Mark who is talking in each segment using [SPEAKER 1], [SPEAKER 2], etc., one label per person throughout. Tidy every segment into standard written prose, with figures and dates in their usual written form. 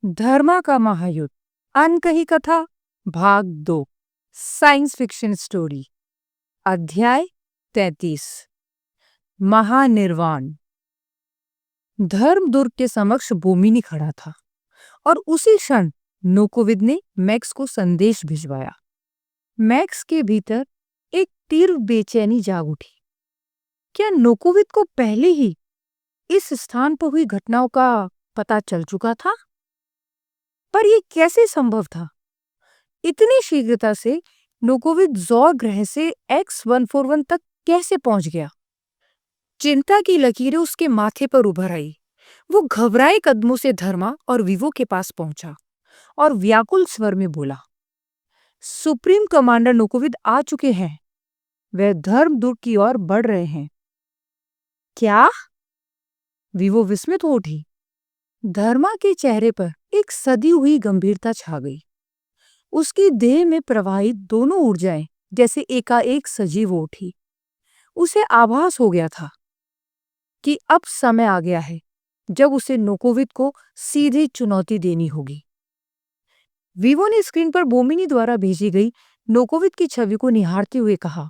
[SPEAKER 1] धर्मा का महायुद्ध अनकही कथा भाग 2 साइंस फिक्शन स्टोरी अध्याय 33 महानिर्वाण। धर्म दुर्ग के समक्ष बोमिनी खड़ा था और उसी क्षण नोकोविद ने मैक्स को संदेश भिजवाया। मैक्स के भीतर एक तीव्र बेचैनी जाग उठी। क्या नोकोविद को पहले ही इस स्थान पर हुई घटनाओं का पता चल चुका था? पर यह कैसे संभव था? इतनी शीघ्रता से नोकोविद ज़ौर ग्रह से X141 तक कैसे पहुंच गया? चिंता की लकीरें उसके माथे पर उभर आई। वो घबराए कदमों से धर्मा और वीवो के पास पहुंचा और व्याकुल स्वर में बोला, सुप्रीम कमांडर नोकोविद आ चुके हैं। वे धर्मदूत की ओर बढ़ रहे हैं। क्या? वीवो विस्मित हो उठी। धर्मा के चेहरे पर एक सदी हुई गंभीरता छा गई। उसकी देह में प्रवाहित दोनों ऊर्जाएं जैसे एकाएक सजीव हो उठी। उसे आभास हो गया था कि अब समय आ गया है जब उसे नोकोविद को सीधी चुनौती देनी होगी। वीवो ने स्क्रीन पर बोमिनी द्वारा भेजी गई नोकोविद की छवि को निहारते हुए कहा,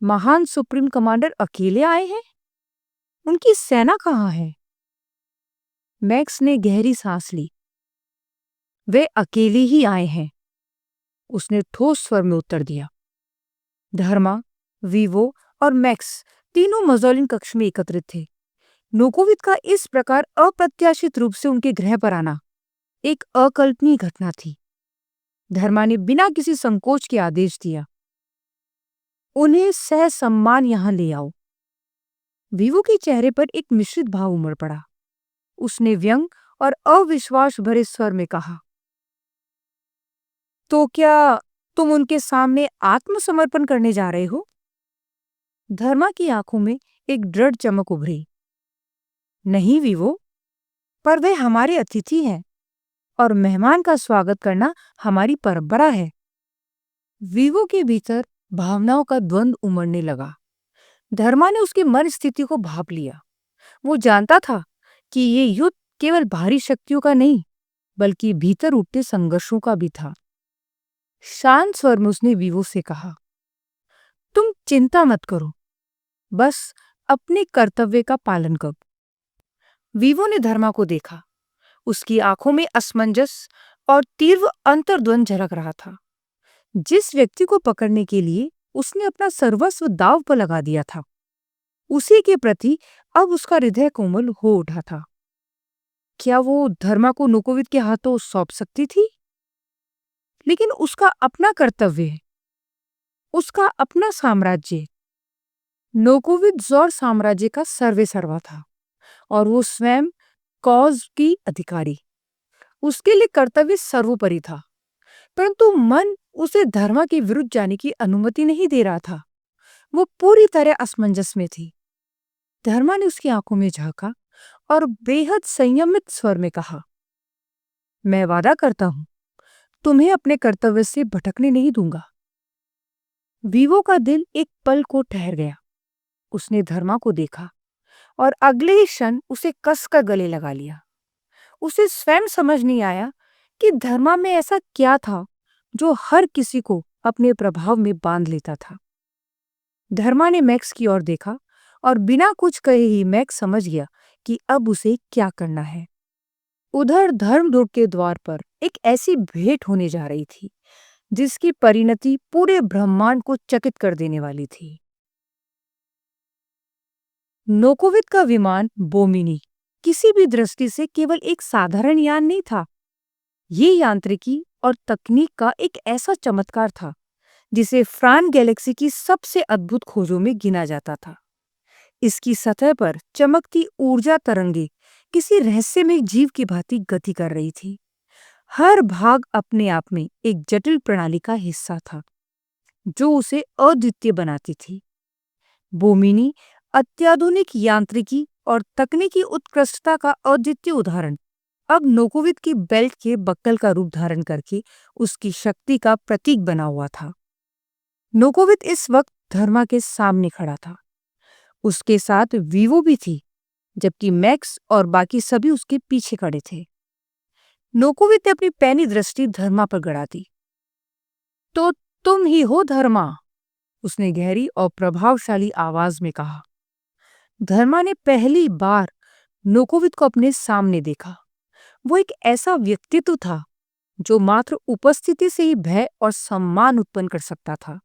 [SPEAKER 1] महान सुप्रीम कमांडर अकेले आए हैं? उनकी सेना कहाँ है? मैक्स ने गहरी सांस ली। वे अकेले ही आए हैं, उसने ठोस स्वर में उत्तर दिया। धर्मा, वीवो और मैक्स तीनों मजौलिन कक्ष में एकत्रित थे। नोकोविद का इस प्रकार अप्रत्याशित रूप से उनके ग्रह पर आना एक अकल्पनीय घटना थी। धर्मा ने बिना किसी संकोच के आदेश दिया, उन्हें सहसम्मान यहां ले आओ। वीवो के चेहरे पर एक मिश्रित भाव उमड़ पड़ा। उसने व्यंग और अविश्वास भरे स्वर में कहा, तो क्या तुम उनके सामने आत्मसमर्पण करने जा रहे हो? धर्मा की आंखों में एक दृढ़ चमक उभरी। नहीं वीवो, पर वे हमारे अतिथि हैं और मेहमान का स्वागत करना हमारी परंपरा है। वीवो के भीतर भावनाओं का द्वंद्व उमड़ने लगा। धर्मा ने उसकी मन स्थिति को भांप लिया। वो जानता था कि ये युद्ध केवल बाहरी शक्तियों का नहीं, बल्कि भीतर उठते संघर्षों का भी था। शांत स्वर में उसने वीवो से कहा, तुम चिंता मत करो, बस अपने कर्तव्य का पालन करो। वीवो ने धर्मा को देखा। उसकी आंखों में असमंजस और तीव्र अंतर्द्वंद झलक रहा था। जिस व्यक्ति को पकड़ने के लिए उसने अपना सर्वस्व दांव पर लगा दिया था, उसी के प्रति अब उसका हृदय कोमल हो उठा था। क्या वो धर्मा को नोकोविद के हाथों सौंप सकती थी? लेकिन उसका अपना कर्तव्य है, उसका अपना साम्राज्य। नोकोविद ज़ौर साम्राज्य का सर्वेसर्वा था और वो स्वयं कॉज की अधिकारी। उसके लिए कर्तव्य सर्वोपरि था, परंतु मन उसे धर्मा के विरुद्ध जाने की अनुमति नहीं दे रहा था। वो पूरी तरह असमंजस में थी। धर्मा ने उसकी आंखों में झांका और बेहद संयमित स्वर में कहा, मैं वादा करता हूं, तुम्हें अपने कर्तव्य से भटकने नहीं दूंगा। वीवो का दिल एक पल को ठहर गया। उसने धर्मा को देखा और अगले ही क्षण उसे कसकर गले लगा लिया। उसे स्वयं समझ नहीं आया कि धर्मा में ऐसा क्या था जो हर किसी को अपने प्रभाव में बांध लेता था। धर्मा ने मैक्स की ओर देखा और बिना कुछ कहे ही मैक्स समझ गया कि अब उसे क्या करना है। उधर धर्मदूत के द्वार पर एक ऐसी भेंट होने जा रही थी जिसकी परिणति पूरे ब्रह्मांड को चकित कर देने वाली थी। नोकोविद का विमान बोमिनी किसी भी दृष्टि से केवल एक साधारण यान नहीं था। ये यांत्रिकी और तकनीक का एक ऐसा चमत्कार था जिसे फ्रान गैलेक्सी की सबसे अद्भुत खोजों में गिना जाता था। इसकी सतह पर चमकती ऊर्जा तरंगे किसी रहस्यमय जीव की भांति गति कर रही थी। हर भाग अपने आप में एक जटिल प्रणाली का हिस्सा था जो उसे अद्वितीय बनाती थी। बोमिनी अत्याधुनिक यांत्रिकी और तकनीकी उत्कृष्टता का अद्वितीय उदाहरण अब नोकोविद की बेल्ट के बक्कल का रूप धारण करके उसकी शक्ति का प्रतीक बना हुआ था। नोकोविद इस वक्त धर्मा के सामने खड़ा था। उसके साथ वीवो भी थी, जबकि मैक्स और बाकी सभी उसके पीछे खड़े थे। नोकोवित ने अपनी पैनी दृष्टि धर्मा पर गड़ा दी। तो तुम ही हो धर्मा, उसने गहरी और प्रभावशाली आवाज में कहा। धर्मा ने पहली बार नोकोवित को अपने सामने देखा। वो एक ऐसा व्यक्तित्व था जो मात्र उपस्थिति से ही भय और सम्मान उत्पन्न कर सकता था।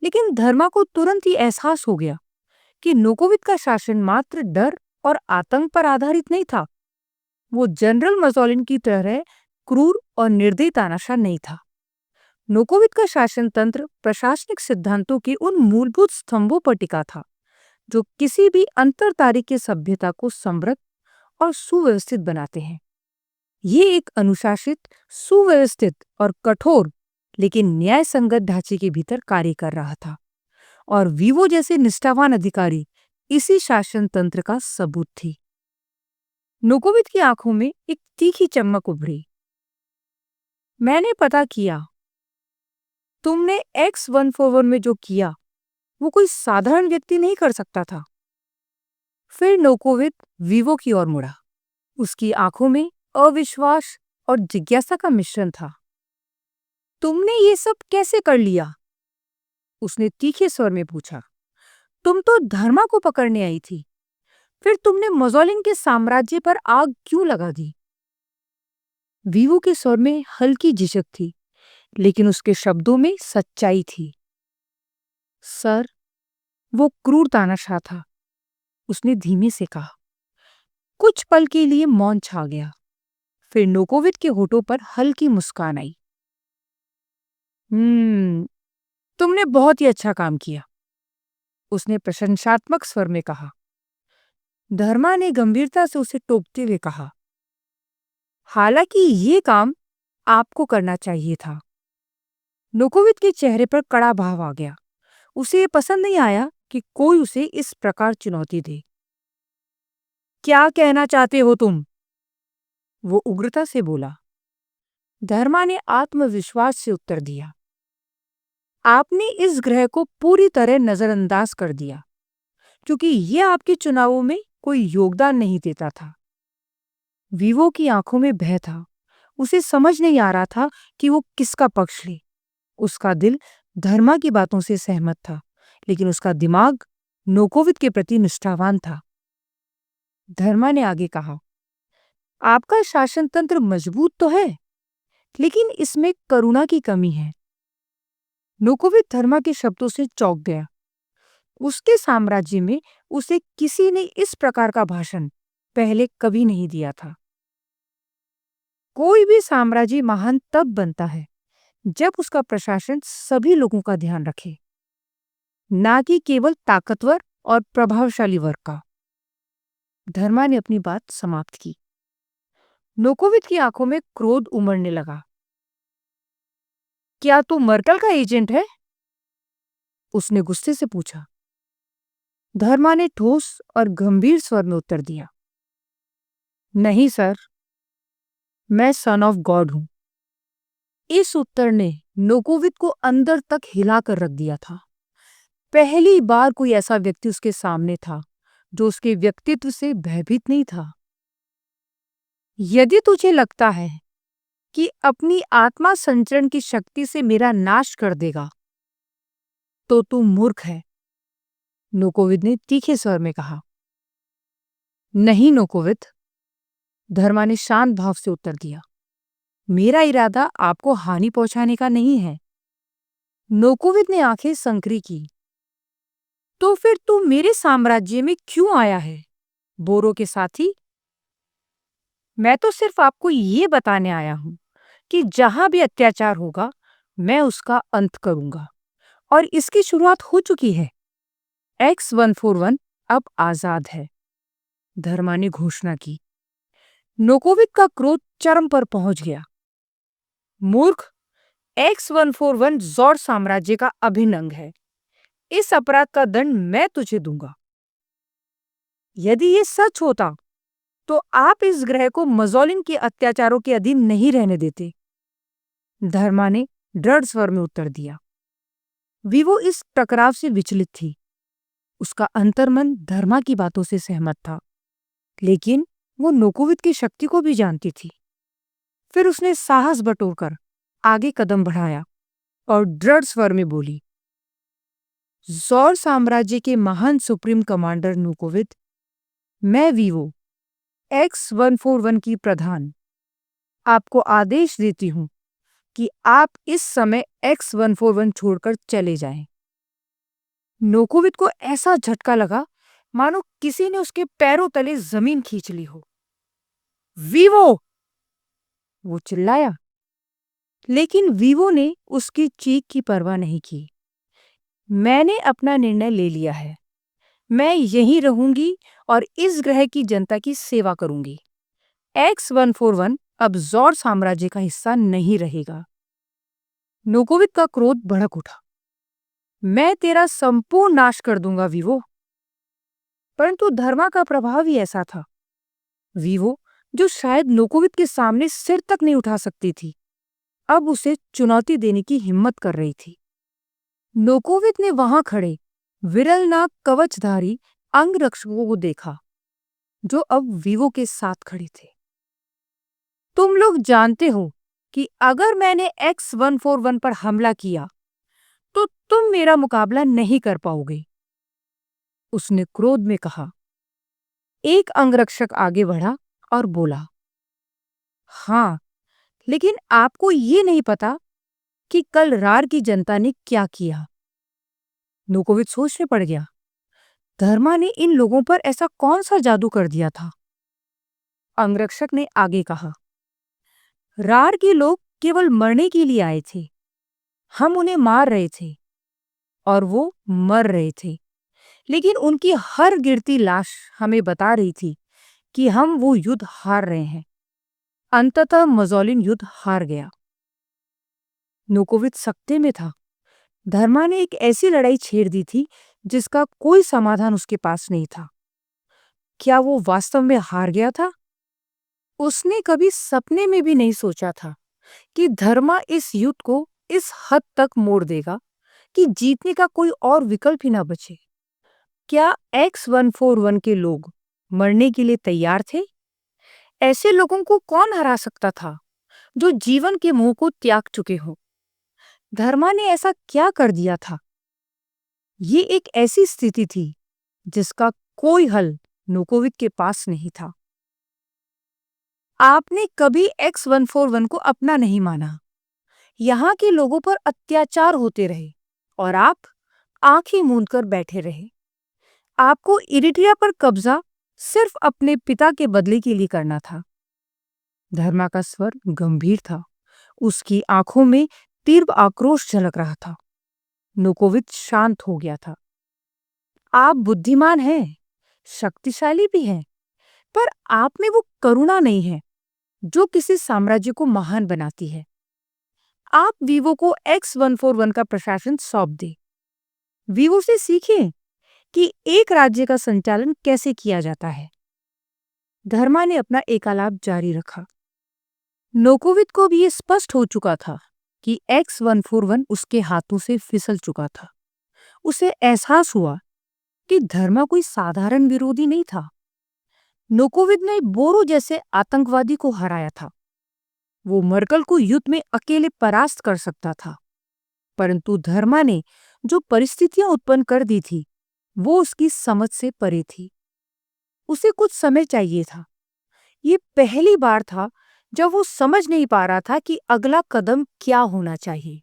[SPEAKER 1] लेकिन धर्मा को तुरंत ही एहसास हो गया कि नोकोवित का शासन मात्र डर और आतंक पर आधारित नहीं था। वो जनरल मजोलिन की तरह क्रूर और निर्दयी तानाशाह नहीं था। नोकोवित का शासन तंत्र प्रशासनिक सिद्धांतों के उन मूलभूत स्तंभों पर टिका था जो किसी भी अंतरतारीखीय सभ्यता को समृद्ध और सुव्यवस्थित बनाते हैं। ये एक अनुशासित, सुव्यवस्थित और कठोर लेकिन न्याय संगत ढांचे के भीतर कार्य कर रहा था, और वीवो जैसे निष्ठावान अधिकारी इसी शासन तंत्र का सबूत थी। नोकोवित की आंखों में एक तीखी चमक उभरी। मैंने पता किया, तुमने X-141 में जो किया वो कोई साधारण व्यक्ति नहीं कर सकता था। फिर नोकोवित वीवो की ओर मुड़ा। उसकी आंखों में अविश्वास और जिज्ञासा का मिश्रण था। तुमने ये सब कैसे कर लिया? उसने तीखे स्वर में पूछा। तुम तो धर्मा को पकड़ने आई थी, फिर तुमने मजोलिन के साम्राज्य पर आग क्यों लगा दी? वीवो के स्वर में हल्की झिझक थी, लेकिन उसके शब्दों में सच्चाई थी। सर, वो क्रूर तानाशाह था, उसने धीमे से कहा। कुछ पल के लिए मौन छा गया। फिर नोकोवित के होठों पर हल्की मुस्कान आई। तुमने बहुत ही अच्छा काम किया, उसने प्रशंसात्मक स्वर में कहा। धर्मा ने गंभीरता से उसे टोकते हुए कहा, हालांकि ये काम आपको करना चाहिए था। नोकोवित के चेहरे पर कड़ा भाव आ गया। उसे ये पसंद नहीं आया कि कोई उसे इस प्रकार चुनौती दे। क्या कहना चाहते हो तुम? वो उग्रता से बोला। धर्मा ने आत्मविश्वास से उत्तर दिया, आपने इस ग्रह को पूरी तरह नजरअंदाज कर दिया, क्योंकि यह आपके चुनावों में कोई योगदान नहीं देता था। वीवो की आंखों में भय था। उसे समझ नहीं आ रहा था कि वो किसका पक्ष ले। उसका दिल धर्मा की बातों से सहमत था, लेकिन उसका दिमाग नोकोवित के प्रति निष्ठावान था। धर्मा ने आगे कहा, आपका शासन तंत्र मजबूत तो है, लेकिन इसमें करुणा की कमी है। नोकोवित धर्मा के शब्दों से चौंक गया। उसके साम्राज्य में उसे किसी ने इस प्रकार का भाषण पहले कभी नहीं दिया था। कोई भी साम्राज्य महान तब बनता है जब उसका प्रशासन सभी लोगों का ध्यान रखे, ना कि केवल ताकतवर और प्रभावशाली वर्ग का। धर्मा ने अपनी बात समाप्त की। नोकोवित की आंखों में क्रोध उमड़ने लगा। क्या तू मर्कल का एजेंट है? उसने गुस्से से पूछा। धर्मा ने ठोस और गंभीर स्वर में उत्तर दिया, नहीं सर, मैं सन ऑफ गॉड हूं। इस उत्तर ने नोकोवित को अंदर तक हिलाकर रख दिया था। पहली बार कोई ऐसा व्यक्ति उसके सामने था जो उसके व्यक्तित्व से भयभीत नहीं था। यदि तुझे लगता है कि अपनी आत्मा संचरण की शक्ति से मेरा नाश कर देगा, तो तू मूर्ख है, नोकोवित ने तीखे स्वर में कहा। नहीं नोकोवित, धर्मा ने शांत भाव से उत्तर दिया। मेरा इरादा आपको हानि पहुंचाने का नहीं है। नोकोवित ने आंखें संकरी की। तो फिर तू मेरे साम्राज्य में क्यों आया है, बोरो के साथी? मैं तो सिर्फ आपको ये बताने आया हूं कि जहां भी अत्याचार होगा, मैं उसका अंत करूंगा, और इसकी शुरुआत हो चुकी है। X-141 अब आजाद है, धर्मा ने घोषणा की। नोकोवित का क्रोध चरम पर पहुंच गया। मूर्ख, X-141 जॉर साम्राज्य का अभिन्न अंग है। इस अपराध का दंड मैं तुझे दूंगा। यदि ये सच होता तो आप इस ग्रह को मजोलिन के अत्याचारों के अधीन नहीं रहने देते, धर्मा ने दृढ़ स्वर में उत्तर दिया। वीवो इस टकराव से विचलित थी। उसका अंतर्मन धर्मा की बातों से सहमत था, लेकिन वो नोकोवित की शक्ति को भी जानती थी। फिर उसने साहस बटोरकर आगे कदम बढ़ाया और दृढ़ स्वर में बोली, ज़ौर साम्राज्य के महान सुप्रीम कमांडर नुकोविद, मैं वीवो X-141 की प्रधान आपको आदेश देती हूं कि आप इस समय X-141 छोड़कर चले जाएं। नोकोविद को ऐसा झटका लगा मानो किसी ने उसके पैरों तले जमीन खींच ली हो। वीवो! वो चिल्लाया, लेकिन वीवो ने उसकी चीख की परवाह नहीं की। मैंने अपना निर्णय ले लिया है। मैं यहीं रहूंगी और इस ग्रह की जनता की सेवा करूंगी। X-141 अब ज़ौर साम्राज्य का हिस्सा नहीं रहेगा। नोकोविद का क्रोध भड़क उठा। मैं तेरा संपूर्ण नाश कर दूंगा वीवो। परंतु धर्मा का प्रभाव ही ऐसा था। वीवो, जो शायद नोकोविद के सामने सिर तक नहीं उठा सकती थी, अब उसे चुनौती देने की हिम्मत कर रही थी। नोकोविद ने वहां खड़े विरलनाग कवचधारी अंगरक्षकों को देखा, जो अब वीवो के साथ खड़े थे। तुम लोग जानते हो कि अगर मैंने X-141 पर हमला किया तो तुम मेरा मुकाबला नहीं कर पाओगे, उसने क्रोध में कहा। एक अंगरक्षक आगे बढ़ा और बोला, हाँ, लेकिन आपको ये नहीं पता कि कल रार की जनता ने क्या किया। नोकोविद सोच में पड़ गया। धर्मा ने इन लोगों पर ऐसा कौन सा जादू कर दिया था? अंगरक्षक ने आगे कहा, रार के लोग केवल मरने के लिए आए थे। हम उन्हें मार रहे थे और वो मर रहे थे, लेकिन उनकी हर गिरती लाश हमें बता रही थी कि हम वो युद्ध हार रहे हैं। अंततः मज़ौलिन युद्ध हार गया। नोकोविद सकते में था। धर्मा ने एक ऐसी लड़ाई छेड़ दी थी जिसका कोई समाधान उसके पास नहीं था। क्या वो वास्तव में हार गया था? उसने कभी सपने में भी नहीं सोचा था कि धर्मा इस युद्ध को इस हद तक मोड़ देगा कि जीतने का कोई और विकल्प ही ना बचे। क्या X-141 के लोग मरने के लिए तैयार थे? ऐसे लोगों को कौन हरा सकता था जो जीवन के मोह को त्याग चुके हो? धर्मा ने ऐसा क्या कर दिया था? ये एक ऐसी स्थिति थी जिसका कोई हल नोकोविद के पास नहीं था। आपने कभी X-141 को अपना नहीं माना। यहाँ के लोगों पर अत्याचार होते रहे और आप आंखें मूंदकर बैठे रहे। आपको इरिट्रिया पर कब्जा सिर्फ अपने पिता के बदले के लिए करना था। धर्मा का स्वर गंभीर था। उसकी आंखों में तीव्र आक्रोश झलक रहा था। नोकोविद शांत हो गया था। आप बुद्धिमान हैं, शक्तिशाली भी हैं, पर आप में वो करुणा नहीं है जो किसी साम्राज्य को महान बनाती है। आप वीवो को X-141 का प्रशासन सौंप दे। वीवो से सीखें कि एक राज्य का संचालन कैसे किया जाता है। धर्मा ने अपना एकालाप जारी रखा। नोकोविद को भी ये स्पष्ट हो चुका था कि X-141 उसके हाथों से फिसल चुका था। उसे एहसास हुआ कि धर्मा कोई साधारण विरोधी नहीं था। नोकोविद ने बोरो जैसे आतंकवादी को हराया था। वो मर्कल को युद्ध में अकेले परास्त कर सकता था, परंतु धर्मा ने जो परिस्थितियां उत्पन्न कर दी थी वो उसकी समझ से परे थी। उसे कुछ समय चाहिए था। ये पहली बार था जब वो समझ नहीं पा रहा था कि अगला कदम क्या होना चाहिए।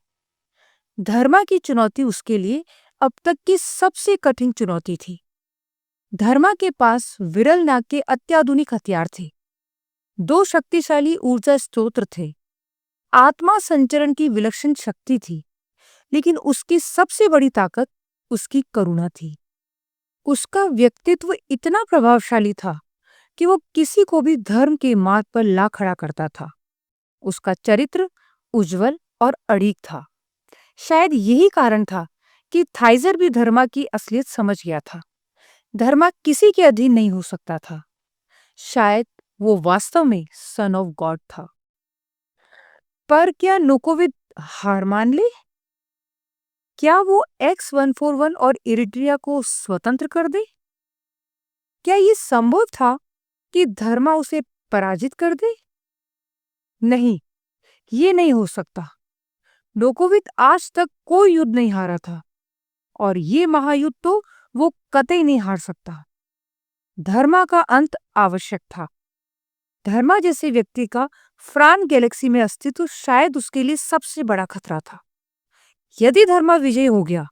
[SPEAKER 1] धर्मा की चुनौती उसके लिए अब तक की सबसे कठिन चुनौती थी। धर्मा के पास विरल नाग के अत्याधुनिक हथियार थे, 2 शक्तिशाली ऊर्जा स्रोत थे, आत्मा संचरण की विलक्षण शक्ति थी, लेकिन उसकी सबसे बड़ी ताकत उसकी करुणा थी। उसका व्यक्तित्व इतना प्रभावशाली था कि वो किसी को भी धर्म के मार्ग पर ला खड़ा करता था। उसका चरित्र उज्जवल और अड़िग था। शायद यही कारण था कि थाइजर भी धर्मा की असलियत समझ गया था। धर्मा किसी के अधीन नहीं हो सकता था। शायद वो वास्तव में सन ऑफ गॉड था। पर क्या नोकोविद हार मान ले? क्या वो X-141 और इरिट्रिया को स्वतंत्र कर दे? क्या ये संभव था कि धर्मा उसे पराजित कर दे? नहीं, ये नहीं हो सकता। नोकोविद आज तक कोई युद्ध नहीं हारा था और ये महायुद्ध तो वो कतई नहीं हार सकता। धर्मा का अंत आवश्यक था। धर्मा जैसे व्यक्ति का फ्रान गैलेक्सी में अस्तित्व शायद उसके लिए सबसे बड़ा खतरा था। यदि धर्मा विजयी हो गया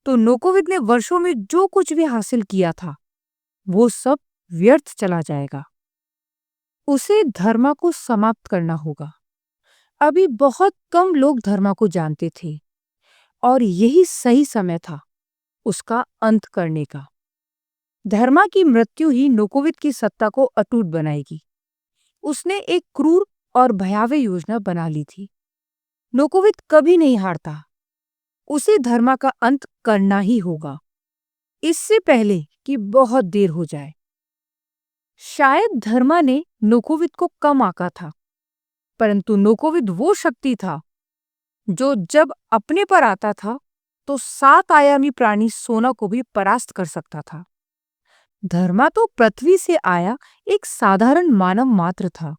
[SPEAKER 1] तो नोकोविद ने वर्षों में जो कुछ भी हासिल किया था वो सब व्यर्थ चला जाएगा। उसे धर्मा को समाप्त करना होगा। अभी बहुत कम लोग धर्मा को जानते थे और यही सही समय था उसका अंत करने का। धर्मा की मृत्यु ही नोकोविद की सत्ता को अटूट बनाएगी। उसने एक क्रूर और भयावह योजना बना ली थी। नोकोविद कभी नहीं हारता। उसे धर्मा का अंत करना ही होगा, इससे पहले कि बहुत देर हो जाए। शायद धर्मा ने नोकोविद को कम आंका था, परंतु नोकोविद वो शक्ति था जो जब अपने पर आता था तो 7 आयामी प्राणी सोना को भी परास्त कर सकता था। धर्मा तो पृथ्वी से आया एक साधारण मानव मात्र था,